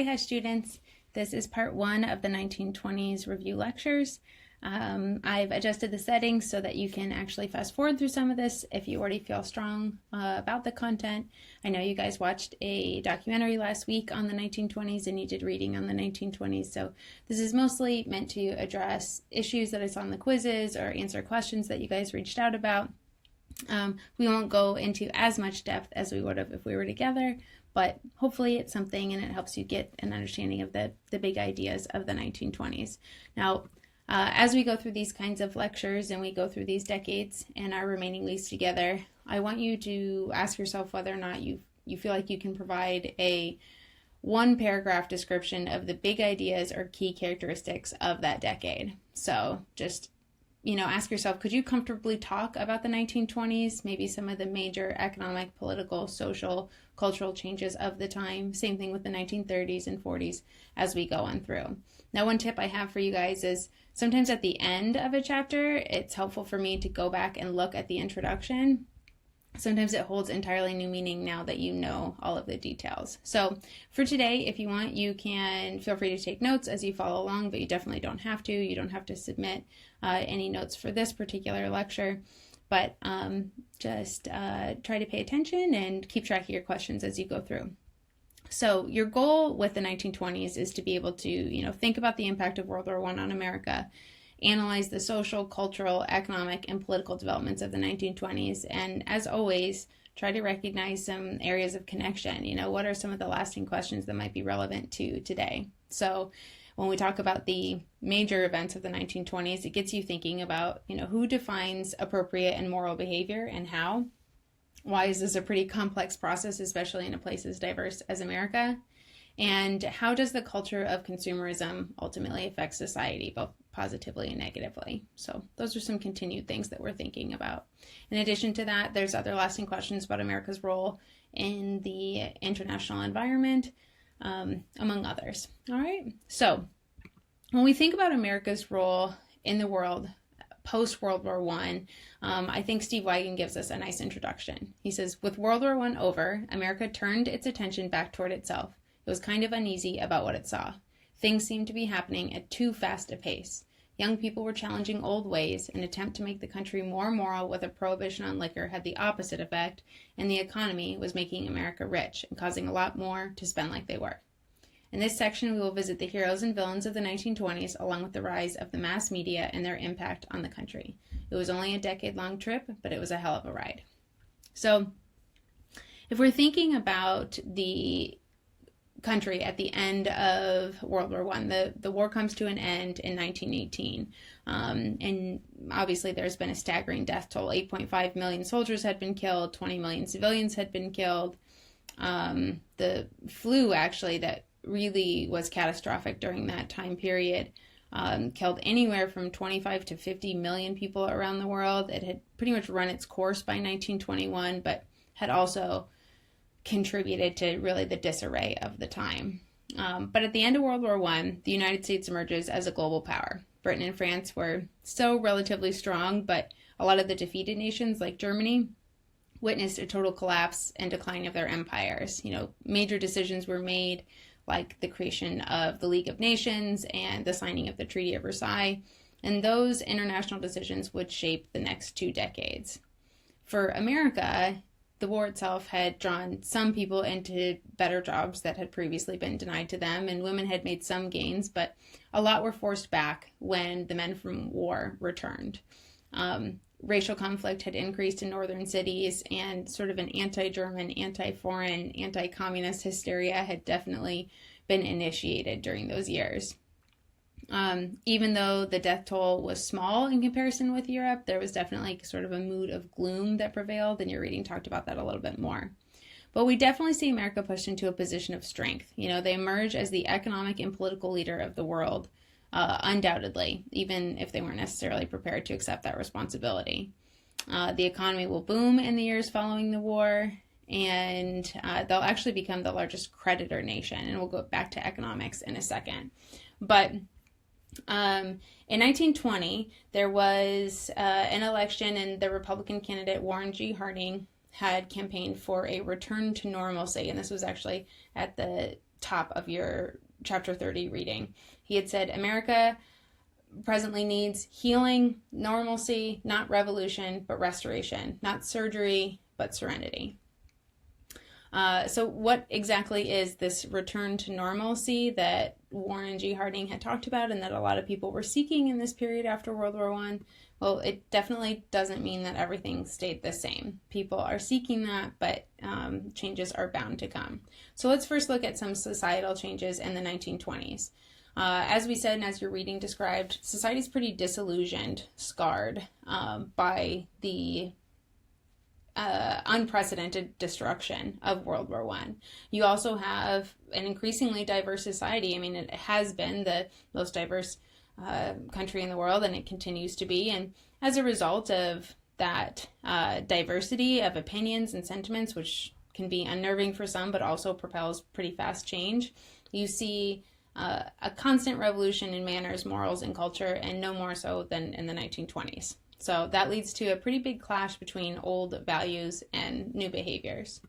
Hi students. This is part 1 of the 1920s review lectures. I've adjusted the settings so that you can actually fast forward through some of this if you already feel strong about the content. I know you guys watched a documentary last week on the 1920s and you did reading on the 1920s, so this is mostly meant to address issues that I saw in the quizzes or answer questions that you guys reached out about. We won't go into as much depth as we would have if we were together, but hopefully it's something and it helps you get an understanding of the big ideas of the 1920s. Now, as we go through these kinds of lectures and we go through these decades and our remaining weeks together, I want you to ask yourself whether or not you feel like you can provide a one-paragraph description of the big ideas or key characteristics of that decade. So just ask yourself, could you comfortably talk about the 1920s, maybe some of the major economic, political, social, cultural changes of the time? Same thing with the 1930s and 40s as we go on through. Now, one tip I have for you guys is sometimes at the end of a chapter, it's helpful for me to go back and look at the introduction. Sometimes it holds entirely new meaning now that you know all of the details. So for today, if you want, you can feel free to take notes as you follow along, but you definitely don't have to. You don't have to submit any notes for this particular lecture, but just try to pay attention and keep track of your questions as you go through. So your goal with the 1920s is to be able to, think about the impact of World War I on America, analyze the social, cultural, economic, and political developments of the 1920s, and as always, try to recognize some areas of connection. What are some of the lasting questions that might be relevant to today? So when we talk about the major events of the 1920s, it gets you thinking about, who defines appropriate and moral behavior and how? Why is this a pretty complex process, especially in a place as diverse as America? And how does the culture of consumerism ultimately affect society, both positively and negatively? So those are some continued things that we're thinking about. In addition to that, there's other lasting questions about America's role in the international environment, among others. All right. So when we think about America's role in the world post-World War I think Steve Wigen gives us a nice introduction. He says, with World War I over, America turned its attention back toward itself. It was kind of uneasy about what it saw. Things seemed to be happening at too fast a pace. Young people were challenging old ways. An attempt to make the country more moral with a prohibition on liquor had the opposite effect, and the economy was making America rich and causing a lot more to spend like they were. In this section, we will visit the heroes and villains of the 1920s, along with the rise of the mass media and their impact on the country. It was only a decade-long trip, but it was a hell of a ride. So, if we're thinking about the country at the end of World War I, the war comes to an end in 1918, and obviously there's been a staggering death toll. 8.5 million soldiers had been killed, 20 million civilians had been killed. The flu, actually, that really was catastrophic during that time period, killed anywhere from 25 to 50 million people around the world. It had pretty much run its course by 1921, but had also contributed to really the disarray of the time. But at the end of World War I, the United States emerges as a global power. Britain and France were still relatively strong, but a lot of the defeated nations, like Germany, witnessed a total collapse and decline of their empires. Major decisions were made, like the creation of the League of Nations and the signing of the Treaty of Versailles, and those international decisions would shape the next 2 decades. For America, the war itself had drawn some people into better jobs that had previously been denied to them, and women had made some gains, but a lot were forced back when the men from war returned. Racial conflict had increased in northern cities, and sort of an anti-German, anti-foreign, anti-communist hysteria had definitely been initiated during those years. Even though the death toll was small in comparison with Europe, there was definitely sort of a mood of gloom that prevailed, and your reading talked about that a little bit more. But we definitely see America pushed into a position of strength. They emerge as the economic and political leader of the world, undoubtedly, even if they weren't necessarily prepared to accept that responsibility. The economy will boom in the years following the war, and they'll actually become the largest creditor nation, and we'll go back to economics in a second. But in 1920, there was an election, and the Republican candidate Warren G. Harding had campaigned for a return to normalcy, and this was actually at the top of your chapter 30 reading. He had said, America presently needs healing, normalcy, not revolution, but restoration, not surgery, but serenity. So what exactly is this return to normalcy that Warren G. Harding had talked about and that a lot of people were seeking in this period after World War I? Well, it definitely doesn't mean that everything stayed the same. People are seeking that, but changes are bound to come. So let's first look at some societal changes in the 1920s. As we said, and as your reading described, society's pretty disillusioned, scarred by the unprecedented destruction of World War I. You also have an increasingly diverse society. I mean, it has been the most diverse country in the world, and it continues to be. And as a result of that diversity of opinions and sentiments, which can be unnerving for some, but also propels pretty fast change, you see a constant revolution in manners, morals, and culture, and no more so than in the 1920s. So that leads to a pretty big clash between old values and new behaviors.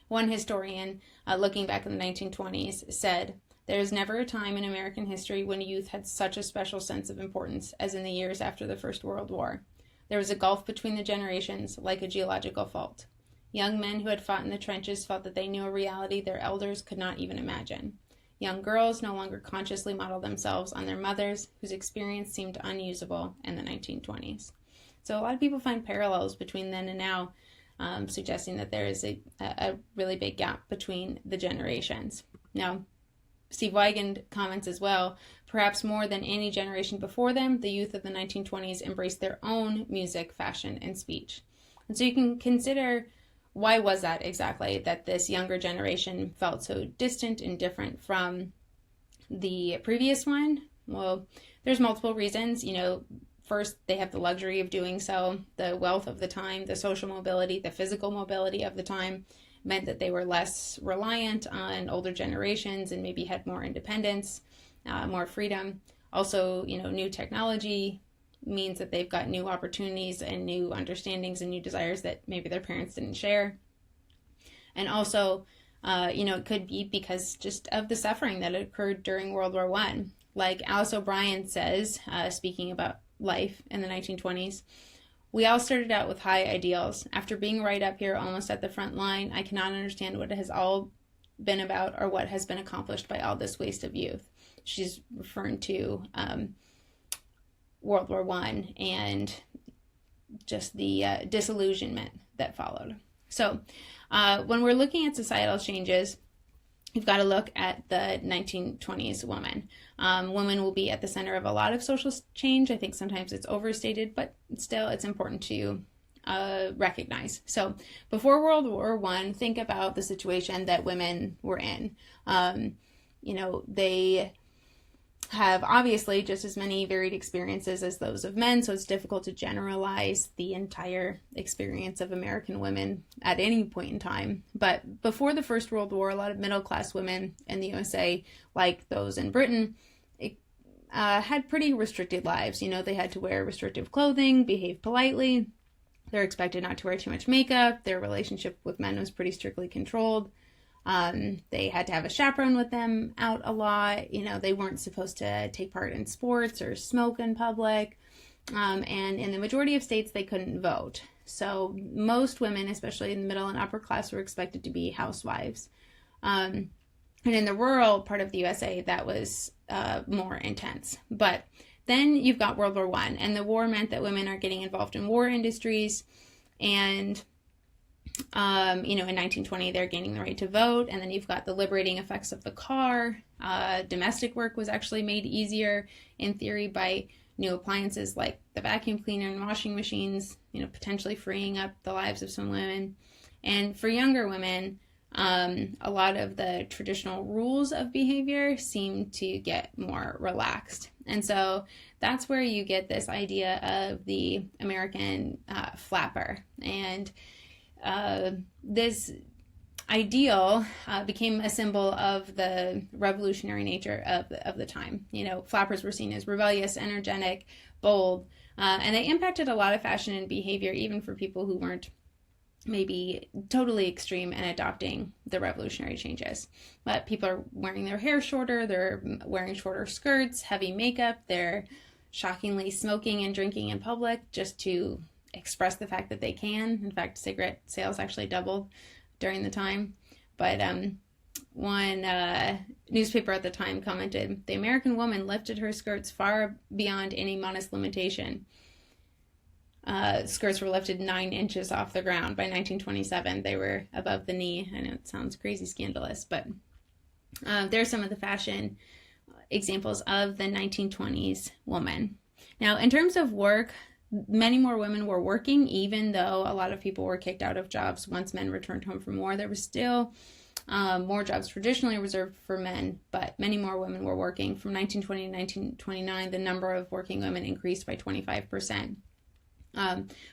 One historian, looking back in the 1920s, said, "There is never a time in American history when youth had such a special sense of importance as in the years after the First World War. There was a gulf between the generations, like a geological fault. Young men who had fought in the trenches felt that they knew a reality their elders could not even imagine. Young girls no longer consciously modeled themselves on their mothers, whose experience seemed unusable in the 1920s. So a lot of people find parallels between then and now, suggesting that there is a really big gap between the generations. Now, Steve Weigand comments as well, perhaps more than any generation before them, the youth of the 1920s embraced their own music, fashion, and speech. And so you can consider, why was that exactly, that this younger generation felt so distant and different from the previous one? Well, there's multiple reasons. First, they have the luxury of doing so. The wealth of the time, the social mobility, the physical mobility of the time meant that they were less reliant on older generations and maybe had more independence, more freedom. Also, new technology means that they've got new opportunities and new understandings and new desires that maybe their parents didn't share. And also, it could be because just of the suffering that occurred during World War I. Like Alice O'Brien says, speaking about life in the 1920s, "We all started out with high ideals. After being right up here almost at the front line, I cannot understand what it has all been about or what has been accomplished by all this waste of youth." She's referring to World War I and just the disillusionment that followed. So when we're looking at societal changes, you've got to look at the 1920s woman. Women will be at the center of a lot of social change. I think sometimes it's overstated, but still it's important to recognize. So before World War I, think about the situation that women were in. They have obviously just as many varied experiences as those of men, so it's difficult to generalize the entire experience of American women at any point in time. But before the First World War, a lot of middle-class women in the USA, like those in Britain, had pretty restricted lives. They had to wear restrictive clothing, behave politely. They're expected not to wear too much makeup. Their relationship with men was pretty strictly controlled. They had to have a chaperone with them out a lot. They weren't supposed to take part in sports or smoke in public. And in the majority of states, they couldn't vote. So most women, especially in the middle and upper class, were expected to be housewives. And in the rural part of the USA, that was more intense. But then you've got World War I, and the war meant that women are getting involved in war industries, and in 1920, they're gaining the right to vote. And then you've got the liberating effects of the car. Domestic work was actually made easier, in theory, by new appliances like the vacuum cleaner and washing machines, potentially freeing up the lives of some women. And for younger women, a lot of the traditional rules of behavior seem to get more relaxed. And so that's where you get this idea of the American flapper. And this ideal became a symbol of the revolutionary nature of the time. Flappers were seen as rebellious, energetic, bold, and they impacted a lot of fashion and behavior, even for people who weren't maybe totally extreme and adopting the revolutionary changes. But people are wearing their hair shorter, they're wearing shorter skirts, heavy makeup, they're shockingly smoking and drinking in public just to express the fact that they can. In fact, cigarette sales actually doubled during the time. But one newspaper at the time commented, "The American woman lifted her skirts far beyond any modest limitation." Skirts were lifted 9 inches off the ground. By 1927, they were above the knee. I know it sounds crazy scandalous, but there's some of the fashion examples of the 1920s woman. Now, in terms of work, many more women were working, even though a lot of people were kicked out of jobs once men returned home from war. There was still more jobs traditionally reserved for men, but many more women were working. From 1920 to 1929, the number of working women increased by 25%.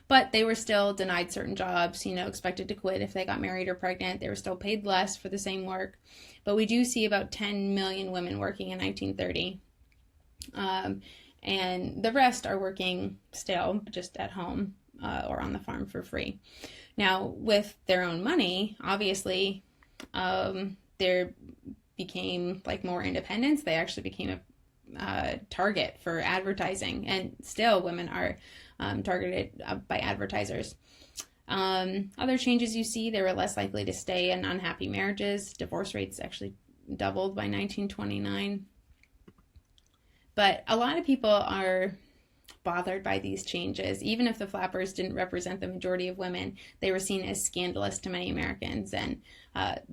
But they were still denied certain jobs, expected to quit if they got married or pregnant. They were still paid less for the same work. But we do see about 10 million women working in 1930. And the rest are working still just at home or on the farm for free. Now, with their own money, obviously, there became more independence. They actually became a target for advertising, and still women are targeted by advertisers. Other changes you see, they were less likely to stay in unhappy marriages. Divorce rates actually doubled by 1929. But a lot of people are bothered by these changes. Even if the flappers didn't represent the majority of women, they were seen as scandalous to many Americans and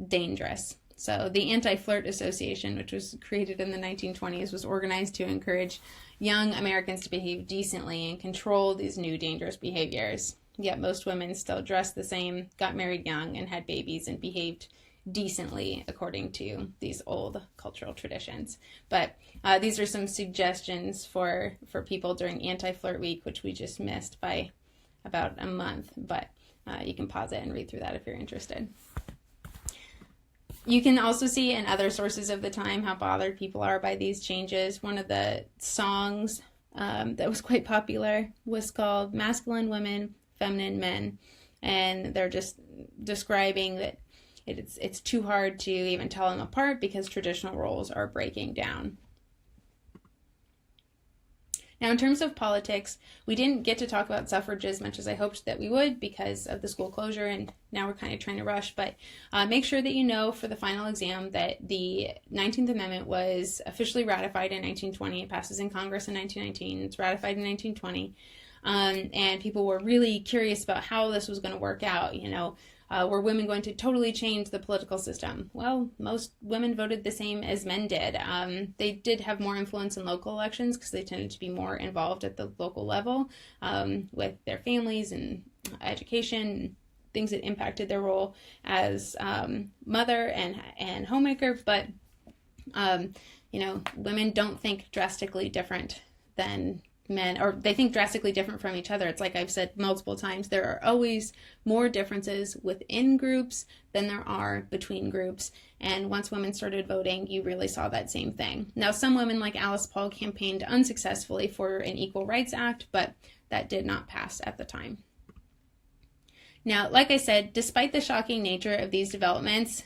dangerous. So the Anti-Flirt Association, which was created in the 1920s, was organized to encourage young Americans to behave decently and control these new dangerous behaviors. Yet most women still dressed the same, got married young, and had babies and behaved decently according to these old cultural traditions. But these are some suggestions for people during Anti-Flirt Week, which we just missed by about a month. But you can pause it and read through that if you're interested. You can also see in other sources of the time how bothered people are by these changes. One of the songs that was quite popular was called "Masculine Women, Feminine Men," and they're just describing that it's too hard to even tell them apart because traditional roles are breaking down. Now, in terms of politics, we didn't get to talk about suffrage as much as I hoped that we would because of the school closure, and now we're kind of trying to rush, but make sure that you know for the final exam that the 19th Amendment was officially ratified in 1920. It passes in Congress in 1919. It's ratified in 1920. And people were really curious about how this was going to work out. Were women going to totally change the political system? Well, most women voted the same as men did. They did have more influence in local elections because they tended to be more involved at the local level with their families and education, things that impacted their role as mother and homemaker. But, women don't think drastically different than men, or they think drastically different from each other. It's like I've said multiple times, there are always more differences within groups than there are between groups. And once women started voting, you really saw that same thing. Now, some women like Alice Paul campaigned unsuccessfully for an Equal Rights Act, but that did not pass at the time. Now, like I said, despite the shocking nature of these developments,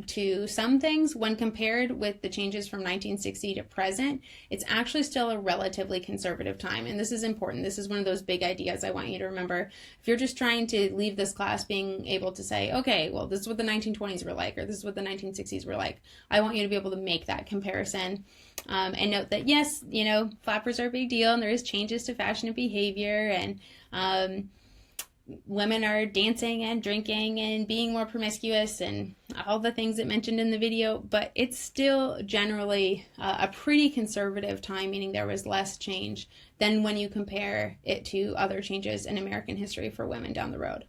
to some things, when compared with the changes from 1960 to present, it's actually still a relatively conservative time. And this is important. This is one of those big ideas I want you to remember. If you're just trying to leave this class being able to say, okay, well, this is what the 1920s were like, or this is what the 1960s were like, I want you to be able to make that comparison. And note that, yes, flappers are a big deal, and there is changes to fashion and behavior, and women are dancing and drinking and being more promiscuous and all the things that mentioned in the video, but it's still generally a pretty conservative time, meaning there was less change than when you compare it to other changes in American history for women down the road.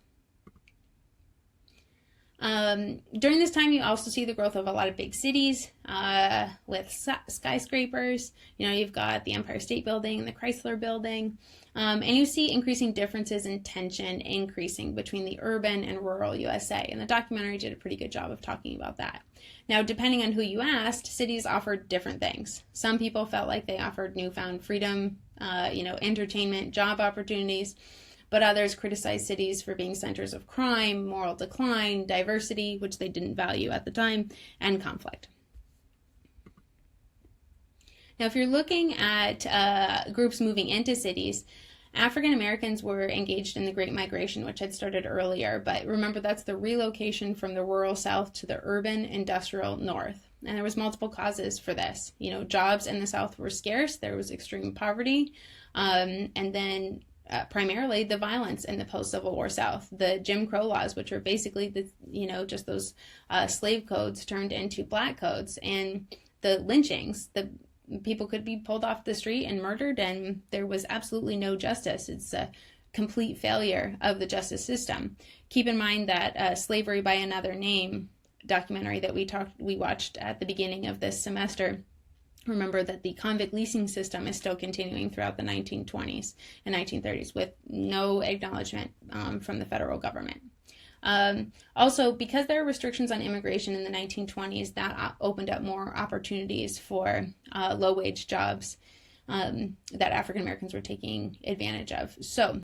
During this time, you also see the growth of a lot of big cities with skyscrapers. You've got the Empire State Building and the Chrysler Building. And you see increasing differences in tension increasing between the urban and rural USA. And the documentary did a pretty good job of talking about that. Now, depending on who you asked, cities offered different things. Some people felt like they offered newfound freedom, entertainment, job opportunities. but others criticized cities for being centers of crime, moral decline, diversity, which they didn't value at the time, and conflict. Now, if you're looking at groups moving into cities, African Americans were engaged in the Great Migration, which had started earlier, but remember that's the relocation from the rural South to the urban industrial North. And there was multiple causes for this. Jobs in the South were scarce, there was extreme poverty, and then primarily the violence in the post-Civil War South. The Jim Crow laws, which are basically just those slave codes turned into black codes, and the lynchings, people could be pulled off the street and murdered, and there was absolutely no justice. It's a complete failure of the justice system. Keep in mind that Slavery by Another Name documentary that we watched at the beginning of this semester. Remember that the convict leasing system is still continuing throughout the 1920s and 1930s with no acknowledgement from the federal government. Also, because there are restrictions on immigration in the 1920s, that opened up more opportunities for low-wage jobs that African Americans were taking advantage of. So